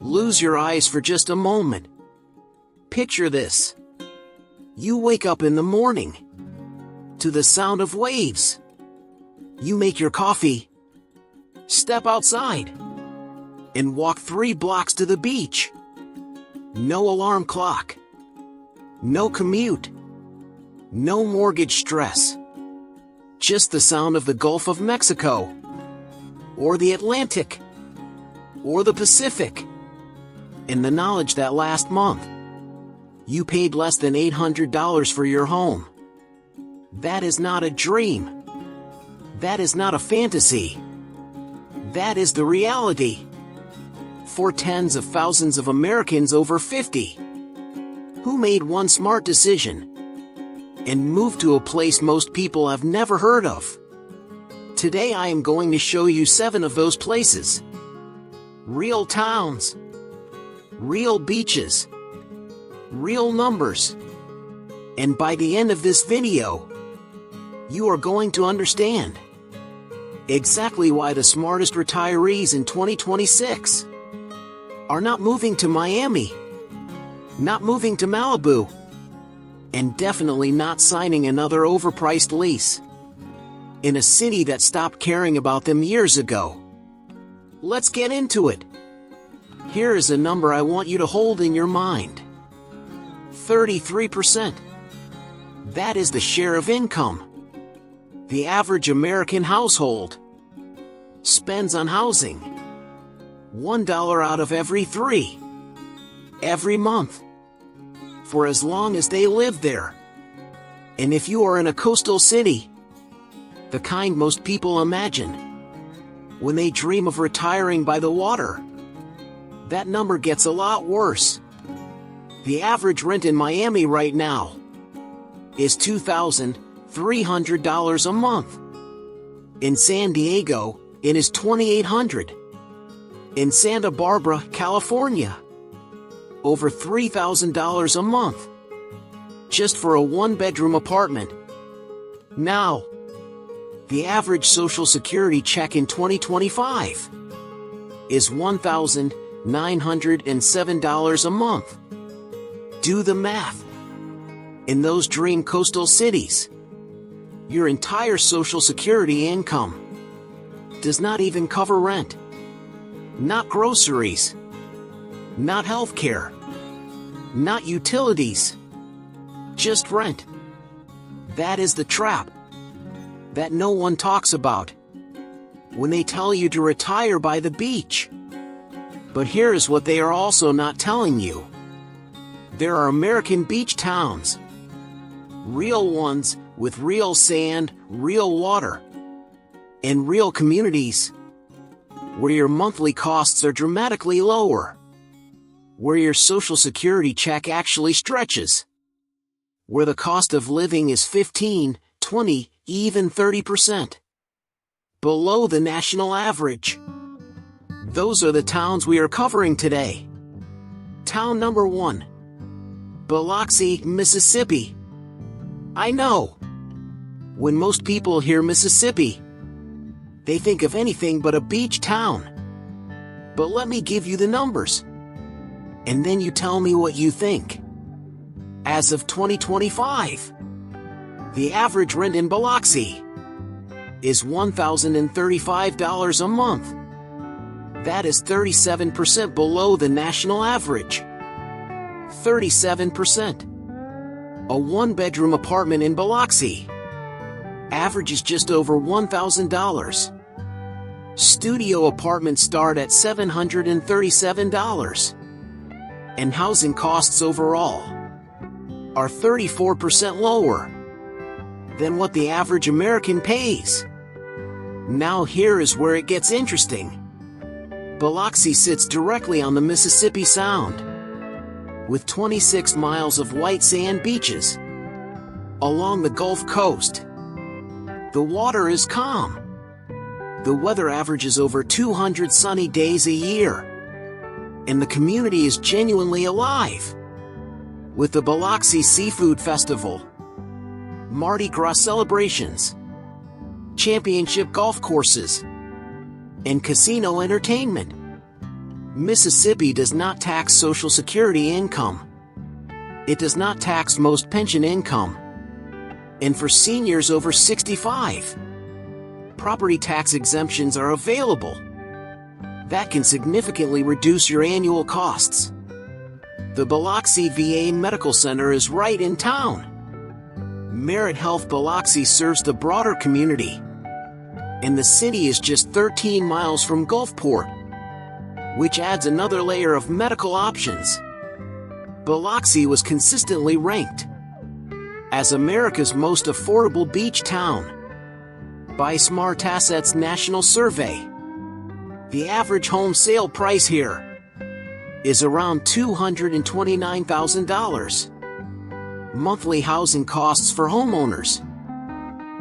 Lose your eyes for just a moment. Picture this. You wake up in the morning to the sound of waves. You make your coffee, step outside, and walk 3 blocks to the beach. No alarm clock, no commute, no mortgage stress. Just the sound of the Gulf of Mexico, or the Atlantic, or the Pacific. And the knowledge that last month, you paid less than $800 for your home. That is not a dream. That is not a fantasy. That is the reality. For tens of thousands of Americans over 50, who made one smart decision and moved to a place most people have never heard of. Today I am going to show you 7 of those places. Real towns, real beaches, real numbers. And by the end of this video, you are going to understand exactly why the smartest retirees in 2026 are not moving to Miami, not moving to Malibu, and definitely not signing another overpriced lease in a city that stopped caring about them years ago. Let's get into it. Here is a number I want you to hold in your mind. 33%. That is the share of income the average American household spends on housing. $1 out of every 3. Every month. For as long as they live there. And if you are in a coastal city, the kind most people imagine when they dream of retiring by the water, that number gets a lot worse. The average rent in Miami right now is $2,300 a month. In San Diego, it is $2,800. In Santa Barbara, California, over $3,000 a month. Just for a 1-bedroom apartment. Now, the average Social Security check in 2025 is $1,907 a month. Do the math. In those dream coastal cities, your entire Social Security income does not even cover rent, not groceries, not healthcare, not utilities, just rent. That is the trap that no one talks about when they tell you to retire by the beach. But here is what they are also not telling you. There are American beach towns, real ones with real sand, real water, and real communities, where your monthly costs are dramatically lower, where your Social Security check actually stretches, where the cost of living is 15, 20, even 30% below the national average. Those are the towns we are covering today. Town number 1. Biloxi, Mississippi. I know. When most people hear Mississippi, they think of anything but a beach town. But let me give you the numbers, and then you tell me what you think. As of 2025, the average rent in Biloxi is $1,035 a month. That is 37% below the national average. 37%. A 1-bedroom apartment in Biloxi averages just over $1,000. Studio apartments start at $737. And housing costs overall are 34% lower than what the average American pays. Now here is where it gets interesting. Biloxi sits directly on the Mississippi Sound, with 26 miles of white sand beaches along the Gulf Coast. The water is calm. The weather averages over 200 sunny days a year. And the community is genuinely alive, with the Biloxi Seafood Festival, Mardi Gras celebrations, championship golf courses, and casino entertainment. Mississippi does not tax Social Security income. It does not tax most pension income. And for seniors over 65, property tax exemptions are available. That can significantly reduce your annual costs. The Biloxi VA Medical Center is right in town. Merit Health Biloxi serves the broader community. And the city is just 13 miles from Gulfport, which adds another layer of medical options. Biloxi was consistently ranked as America's most affordable beach town by Smart Asset's national survey. The average home sale price here is around $229,000. Monthly housing costs for homeowners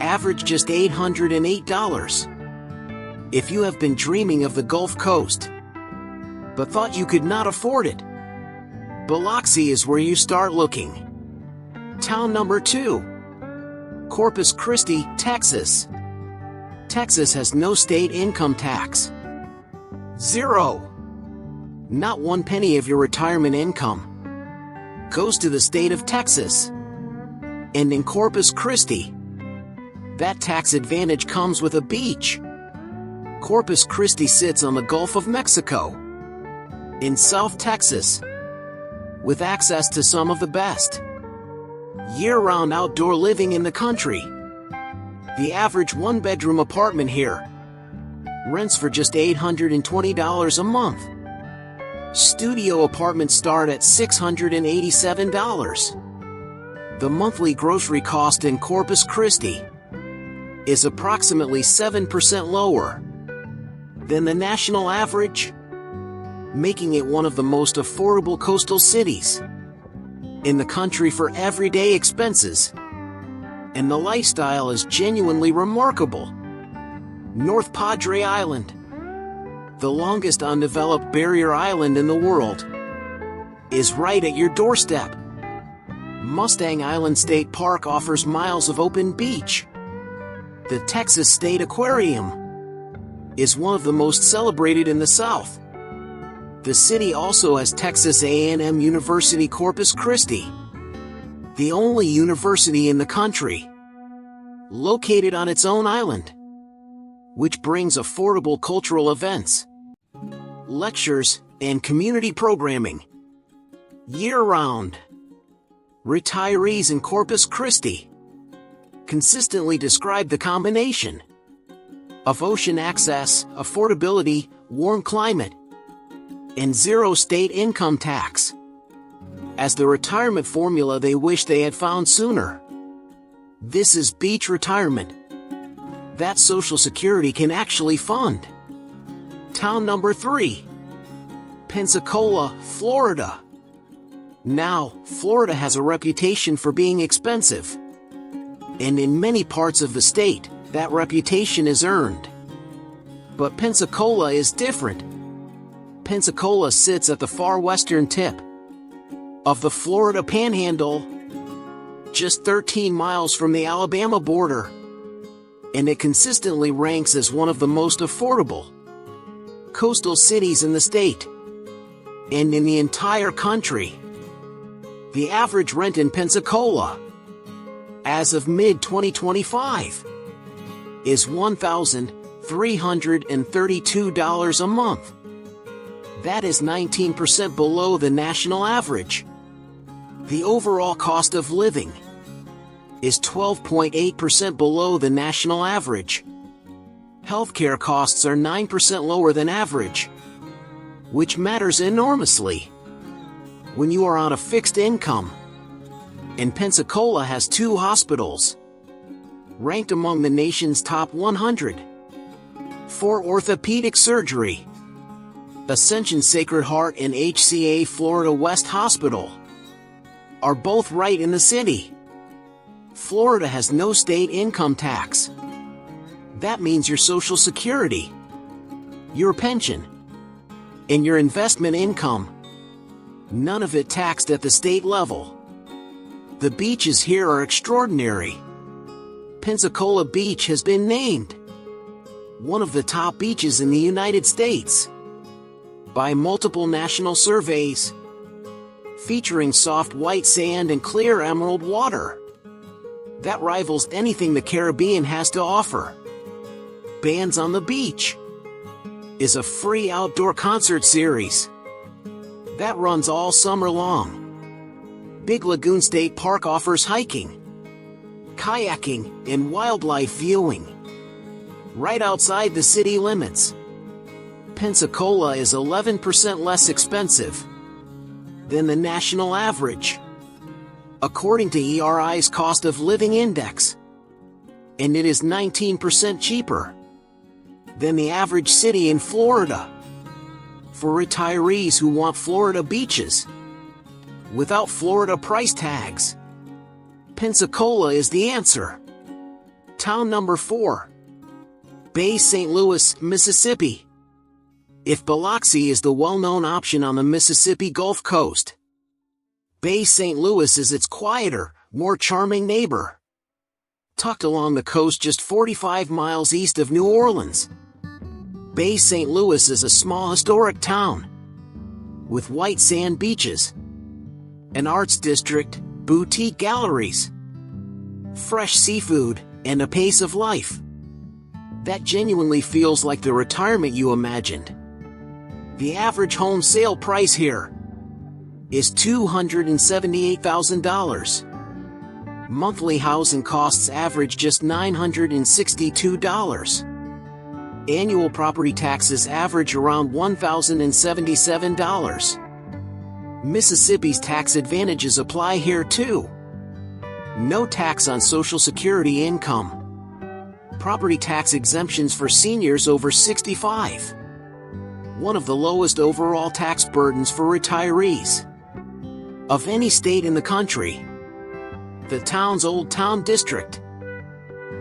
average just $808. If you have been dreaming of the Gulf Coast, but thought you could not afford it, Biloxi is where you start looking. Town number 2. Corpus Christi, Texas. Texas has no state income tax. 0. Not 1 penny of your retirement income goes to the state of Texas. And in Corpus Christi, that tax advantage comes with a beach. Corpus Christi sits on the Gulf of Mexico in South Texas, with access to some of the best year-round outdoor living in the country. The average 1-bedroom apartment here rents for just $820 a month. Studio apartments start at $687. The monthly grocery cost in Corpus Christi is approximately 7% lower than the national average, making it one of the most affordable coastal cities in the country for everyday expenses. And the lifestyle is genuinely remarkable. North Padre Island, the longest undeveloped barrier island in the world, is right at your doorstep. Mustang Island State Park offers miles of open beach. The Texas State Aquarium is one of the most celebrated in the South. The city also has Texas A&M University Corpus Christi, the only university in the country located on its own island, which brings affordable cultural events, lectures, and community programming year-round. Retirees in Corpus Christi consistently describe the combination of ocean access, affordability, warm climate, and 0 state income tax as the retirement formula they wish they had found sooner. This is beach retirement that Social Security can actually fund. Town number 3. Pensacola, Florida. Now, Florida has a reputation for being expensive, and in many parts of the state, that reputation is earned. But Pensacola is different. Pensacola sits at the far western tip of the Florida Panhandle, just 13 miles from the Alabama border, and it consistently ranks as one of the most affordable coastal cities in the state and in the entire country. The average rent in Pensacola, as of mid-2025, is $1,332 a month. That is 19% below the national average. The overall cost of living is 12.8% below the national average. Healthcare costs are 9% lower than average, which matters enormously when you are on a fixed income. And Pensacola has 2 hospitals ranked among the nation's top 100 for orthopedic surgery. Ascension Sacred Heart and HCA Florida West Hospital are both right in the city. Florida has no state income tax. That means your Social Security, your pension, and your investment income, none of it taxed at the state level. The beaches here are extraordinary. Pensacola Beach has been named one of the top beaches in the United States. by multiple national surveys, featuring soft white sand and clear emerald water that rivals anything the Caribbean has to offer. Bands on the Beach is a free outdoor concert series that runs all summer long. Big Lagoon State Park offers hiking, kayaking, and wildlife viewing right outside the city limits. Pensacola is 11% less expensive than the national average, according to ERI's Cost of Living Index, and it is 19% cheaper than the average city in Florida. For retirees who want Florida beaches without Florida price tags, Pensacola is the answer. Town number 4. Bay St. Louis, Mississippi. If Biloxi is the well-known option on the Mississippi Gulf Coast, Bay St. Louis is its quieter, more charming neighbor. Tucked along the coast just 45 miles east of New Orleans, Bay St. Louis is a small historic town with white sand beaches, an arts district, boutique galleries, fresh seafood, and a pace of life that genuinely feels like the retirement you imagined. The average home sale price here is $278,000. Monthly housing costs average just $962. Annual property taxes average around $1,077. Mississippi's tax advantages apply here too. No tax on Social Security income. Property tax exemptions for seniors over 65. One of the lowest overall tax burdens for retirees of any state in the country. The town's Old Town District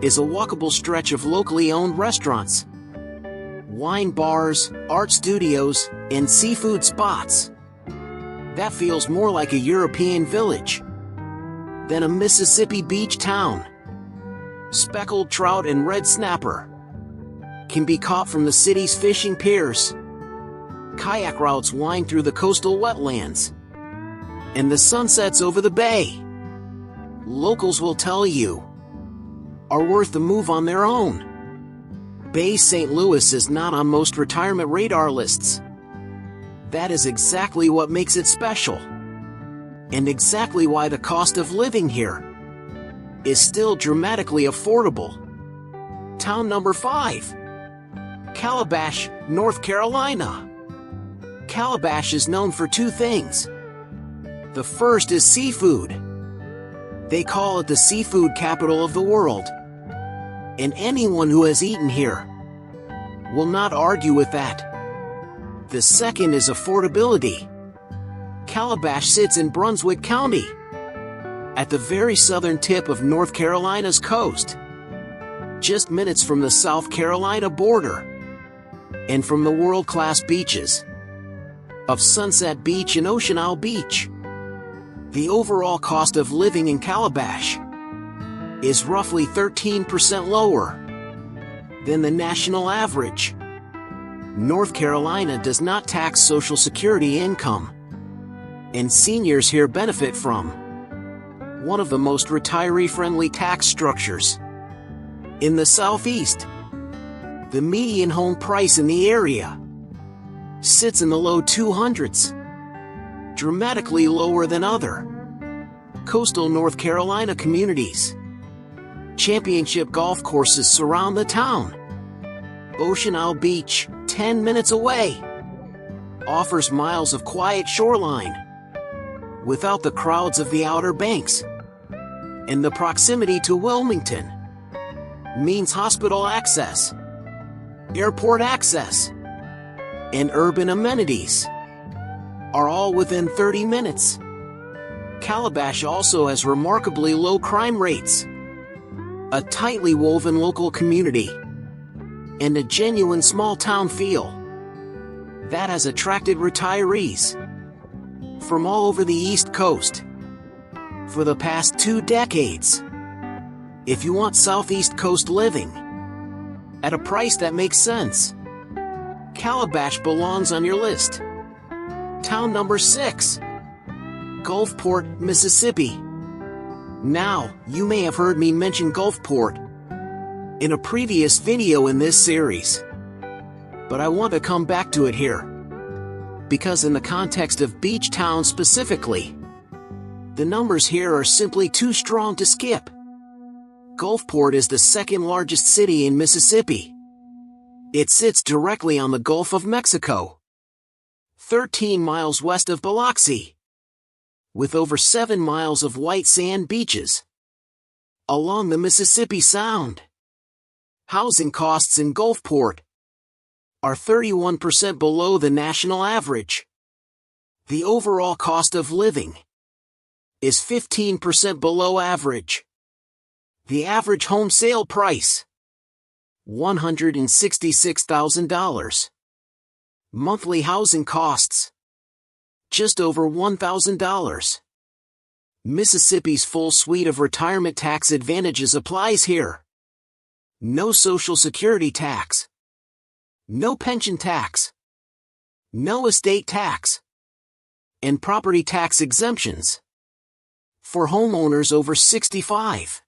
is a walkable stretch of locally owned restaurants, wine bars, art studios, and seafood spots. That feels more like a European village than a Mississippi beach town. Speckled trout and red snapper can be caught from the city's fishing piers. Kayak routes wind through the coastal wetlands, and the sunsets over the bay, locals will tell you, are worth the move on their own. Bay St. Louis is not on most retirement radar lists. That is exactly what makes it special, and exactly why the cost of living here is still dramatically affordable. Town number 5. Calabash, North Carolina. Calabash is known for 2 things. The first is seafood. They call it the seafood capital of the world, and anyone who has eaten here will not argue with that. The second is affordability. Calabash sits in Brunswick County, at the very southern tip of North Carolina's coast, just minutes from the South Carolina border, and from the world-class beaches of Sunset Beach and Ocean Isle Beach. The overall cost of living in Calabash is roughly 13% lower than the national average. North Carolina does not tax Social Security income, and seniors here benefit from one of the most retiree-friendly tax structures in the Southeast. The median home price in the area sits in the low 200s, dramatically lower than other coastal North Carolina communities. Championship golf courses surround the town. Ocean Isle Beach, 10 minutes away, offers miles of quiet shoreline without the crowds of the Outer Banks. And the proximity to Wilmington means hospital access, airport access, and urban amenities are all within 30 minutes. Calabash also has remarkably low crime rates, a tightly woven local community, and a genuine small-town feel that has attracted retirees from all over the East Coast for the past 2 decades. If you want Southeast Coast living at a price that makes sense, Calabash belongs on your list. Town number 6. Gulfport, Mississippi. Now, you may have heard me mention Gulfport in a previous video in this series, but I want to come back to it here, because in the context of beach towns specifically, the numbers here are simply too strong to skip. Gulfport is the second largest city in Mississippi. It sits directly on the Gulf of Mexico, 13 miles west of Biloxi, with over 7 miles of white sand beaches along the Mississippi Sound. Housing costs in Gulfport are 31% below the national average. The overall cost of living is 15% below average. The average home sale price, $166,000. Monthly housing costs, just over $1,000. Mississippi's full suite of retirement tax advantages applies here. No Social Security tax, no pension tax, no estate tax, and property tax exemptions for homeowners over 65.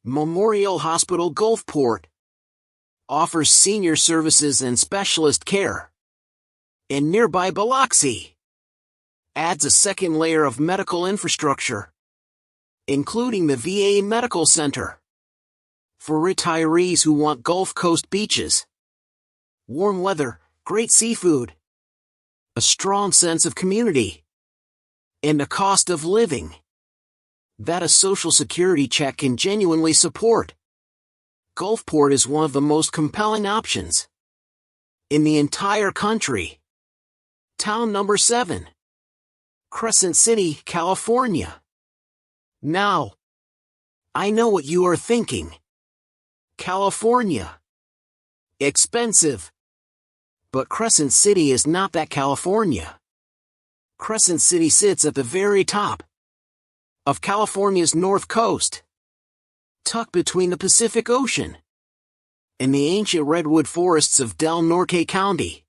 Memorial Hospital Gulfport offers senior services and specialist care, and nearby Biloxi adds a second layer of medical infrastructure, including the VA Medical Center, for retirees who want Gulf Coast beaches, warm weather, great seafood, a strong sense of community, and a cost of living that a Social Security check can genuinely support. Gulfport is one of the most compelling options in the entire country. Town number 7. Crescent City, California. Now, I know what you are thinking. California. Expensive. But Crescent City is not that California. Crescent City sits at the very top of California's north coast, tucked between the Pacific Ocean and the ancient redwood forests of Del Norte County,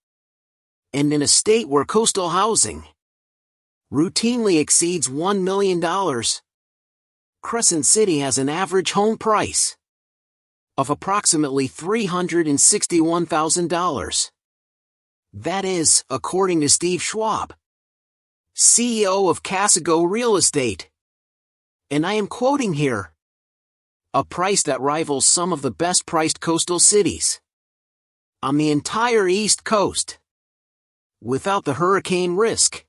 and in a state where coastal housing routinely exceeds $1 million. Crescent City has an average home price of approximately $361,000. That is, according to Steve Schwab, CEO of Casago Real Estate. And I am quoting here, a price that rivals some of the best-priced coastal cities on the entire East Coast, without the hurricane risk.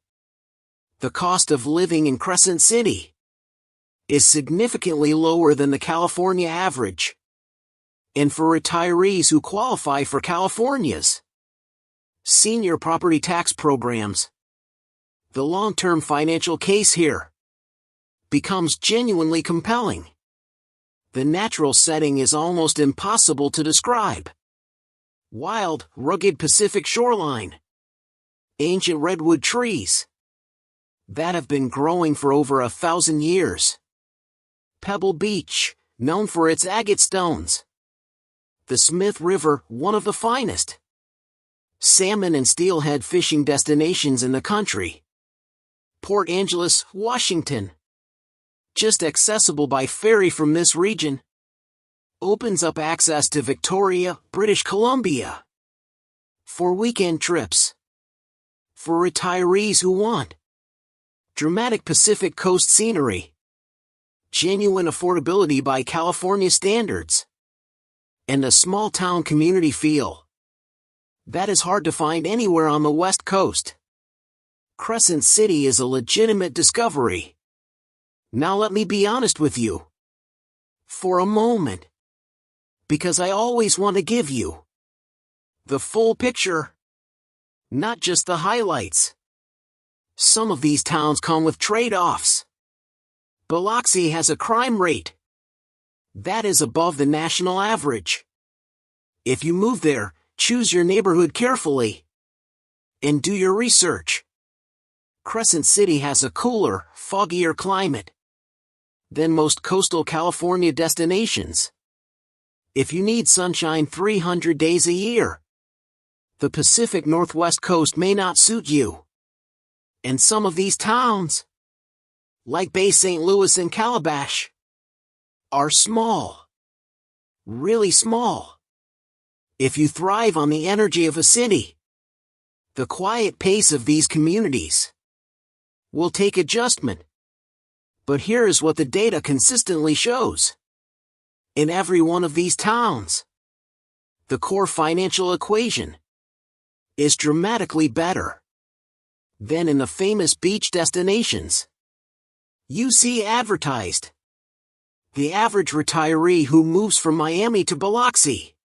The cost of living in Crescent City is significantly lower than the California average. And for retirees who qualify for California's senior property tax programs, the long-term financial case here becomes genuinely compelling. The natural setting is almost impossible to describe. Wild, rugged Pacific shoreline, ancient redwood trees that have been growing for over 1,000 years. Pebble Beach, known for its agate stones. The Smith River, one of the finest salmon and steelhead fishing destinations in the country. Port Angeles, Washington, just accessible by ferry from this region, opens up access to Victoria, British Columbia, for weekend trips. For retirees who want dramatic Pacific Coast scenery, genuine affordability by California standards, and a small-town community feel that is hard to find anywhere on the West Coast. Crescent City is a legitimate discovery. Now let me be honest with you for a moment, because I always want to give you the full picture, not just the highlights. Some of these towns come with trade-offs. Biloxi has a crime rate that is above the national average. If you move there, choose your neighborhood carefully and do your research. Crescent City has a cooler, foggier climate than most coastal California destinations. If you need sunshine 300 days a year, The Pacific Northwest coast may not suit you. And some of these towns, like Bay St. Louis and Calabash, are small. Really small. If you thrive on the energy of a city, the quiet pace of these communities will take adjustment. But here is what the data consistently shows. In every one of these towns, the core financial equation is dramatically better than in the famous beach destinations you see advertised. The average retiree who moves from Miami to Biloxi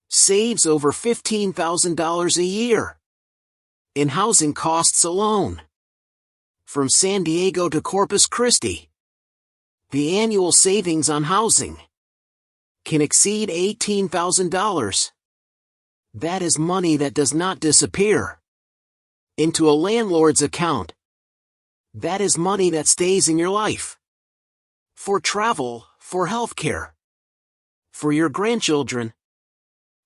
saves over $15,000 a year in housing costs alone. From San Diego to Corpus Christi, the annual savings on housing can exceed $18,000. That is money that does not disappear into a landlord's account. That is money that stays in your life. For travel, for healthcare, for your grandchildren,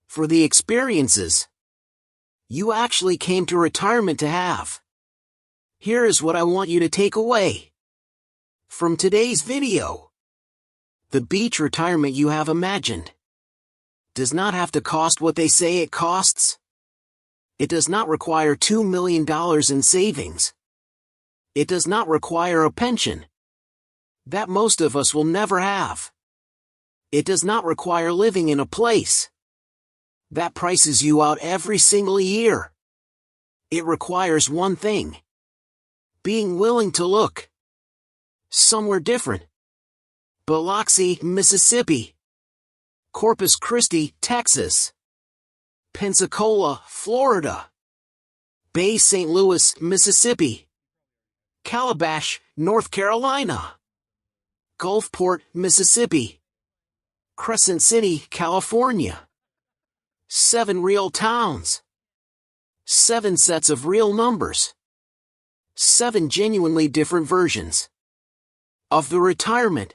for the experiences you actually came to retirement to have. Here is what I want you to take away from today's video. The beach retirement you have imagined does not have to cost what they say it costs. It does not require $2 million in savings. It does not require a pension that most of us will never have. It does not require living in a place that prices you out every single year. It requires one thing: being willing to look somewhere different. Biloxi, Mississippi. Corpus Christi, Texas. Pensacola, Florida. Bay St. Louis, Mississippi. Calabash, North Carolina. Gulfport, Mississippi. Crescent City, California. 7 real towns. 7 sets of real numbers. 7 genuinely different versions of the retirement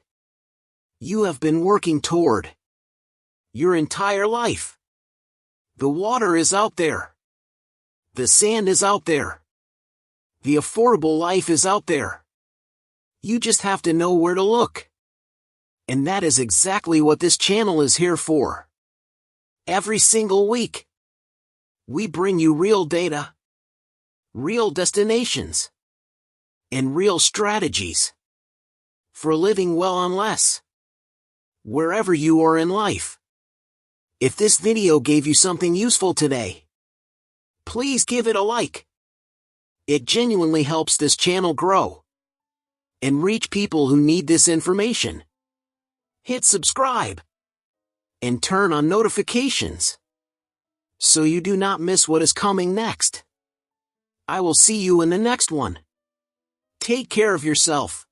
you have been working toward your entire life. The water is out there. The sand is out there. The affordable life is out there. You just have to know where to look. And that is exactly what this channel is here for. Every single week, we bring you real data, real destinations, and real strategies for living well on less, wherever you are in life. If this video gave you something useful today, please give it a like. It genuinely helps this channel grow and reach people who need this information. Hit subscribe and turn on notifications so you do not miss what is coming next. I will see you in the next one. Take care of yourself.